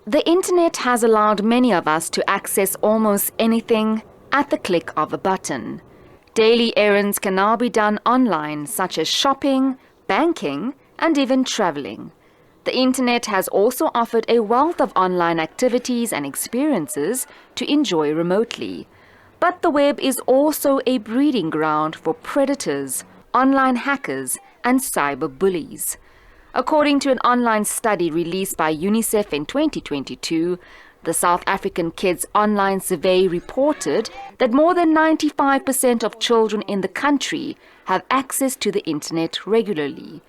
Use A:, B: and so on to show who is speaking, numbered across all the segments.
A: The internet has allowed many of us to access almost anything at the click of a button. Daily errands can now be done online, such as shopping, banking, and even traveling. The internet has also offered a wealth of online activities and experiences to enjoy remotely. But the web is also a breeding ground for predators, online hackers, and cyberbullies. According to an online study released by UNICEF in 2022, the South African Kids Online Survey reported that more than 95% of children in the country have access to the internet regularly.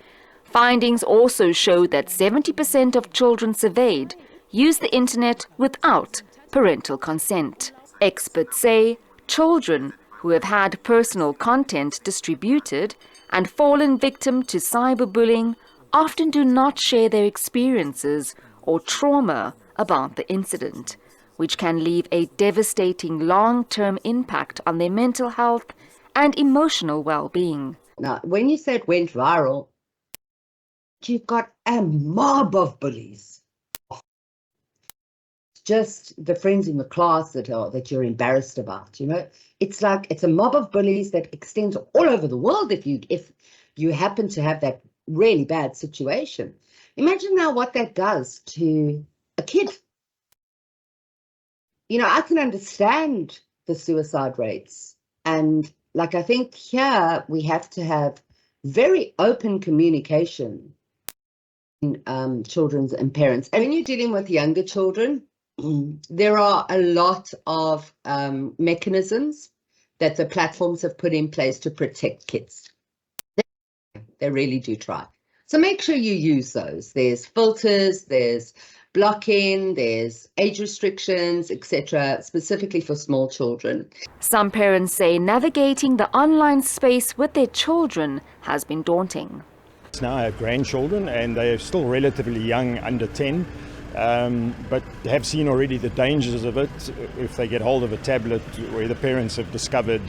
A: Findings also showed that 70% of children surveyed use the internet without parental consent. Experts say children who have had personal content distributed and fallen victim to cyberbullying often do not share their experiences or trauma about the incident, which can leave a devastating long-term impact on their mental health and emotional well-being.
B: Now, when you said went viral, you've got a mob of bullies. Just the friends in the class that you're embarrassed about, you know. It's like it's a mob of bullies that extends all over the world if you happen to have that really bad situation. Imagine now what that does to a kid. You know, I can understand the suicide rates, and like I think here we have to have very open communication in children's and parents. And when you're dealing with younger children, there are a lot of mechanisms that the platforms have put in place to protect kids. They really do try. So make sure you use those. There's filters, there's blocking, there's age restrictions, etc., specifically for small children.
A: Some parents say navigating the online space with their children has been daunting.
C: Now I have grandchildren and they're still relatively young, under 10, but have seen already the dangers of it. If they get hold of a tablet where the parents have discovered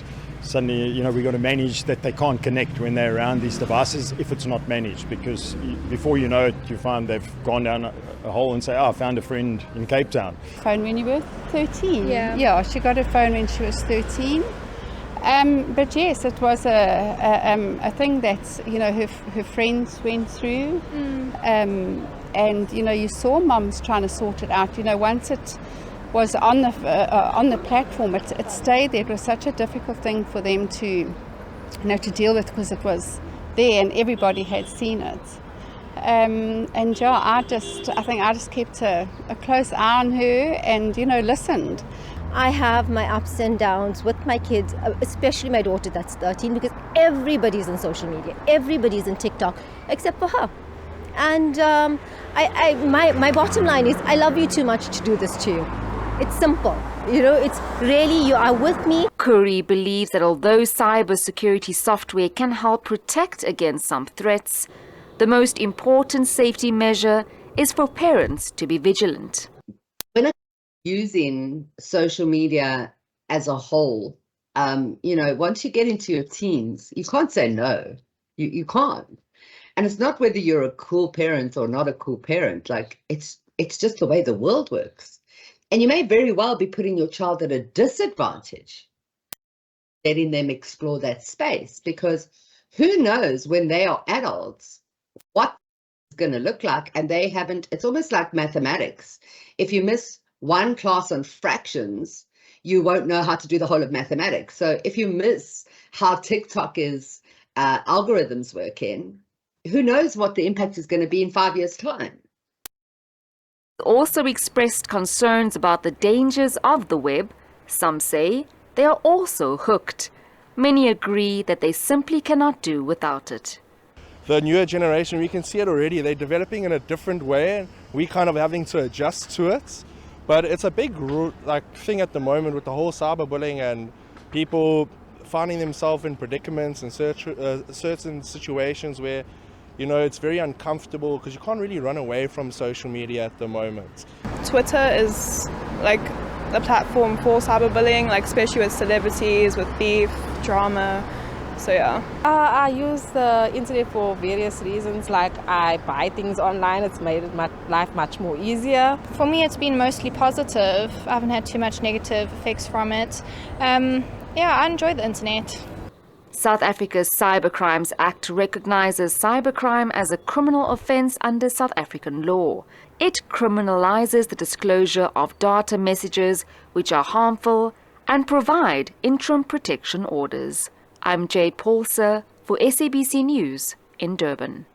C: suddenly, you know, we've got to manage that they can't connect when they're around these devices if it's not managed, because before you know it, you find they've gone down a hole and say, oh, I found a friend in Cape Town.
D: Phone when you were 13?
E: Yeah,
D: she got a phone when she was 13. But yes, it was a thing that, you know, her friends went through. And, you know, you saw mums trying to sort it out. You know, once it was on the platform, it stayed there. It was such a difficult thing for them to, you know, to deal with, because it was there and everybody had seen it. And yeah, I think I just kept a close eye on her and, you know, listened.
E: I have my ups and downs with my kids, especially my daughter that's 13, because everybody's on social media, everybody's on TikTok except for her. And my bottom line is, I love you too much to do this to you. It's simple, you know, it's really, you are with me.
A: Curry believes that although cybersecurity software can help protect against some threats, the most important safety measure is for parents to be vigilant.
B: When using social media as a whole, you know, once you get into your teens, you can't say no. You can't. And it's not whether you're a cool parent or not a cool parent. Like, it's just the way the world works. And you may very well be putting your child at a disadvantage, letting them explore that space, because who knows when they are adults what it's going to look like, and they haven't. It's almost like mathematics. If you miss one class on fractions, you won't know how to do the whole of mathematics. So if you miss how TikTok's algorithms work in, who knows what the impact is going to be in 5 years' time.
A: Also expressed concerns about the dangers of the web. Some say they are also hooked. Many agree that they simply cannot do without it.
F: The newer generation, we can see it already. They're developing in a different way. We kind of having to adjust to it. But it's a big thing at the moment with the whole cyberbullying and people finding themselves in predicaments and certain situations where, you know, it's very uncomfortable because you can't really run away from social media at the moment.
G: Twitter is like the platform for cyberbullying, like especially with celebrities, with beef, drama. So yeah.
H: I use the internet for various reasons, like I buy things online. It's made life much more easier.
I: For me, it's been mostly positive. I haven't had too much negative effects from it. Yeah, I enjoy the internet.
A: South Africa's Cybercrimes Act recognizes cybercrime as a criminal offence under South African law. It criminalizes the disclosure of data messages which are harmful and provide interim protection orders. I'm Jade Paulser for SABC News in Durban.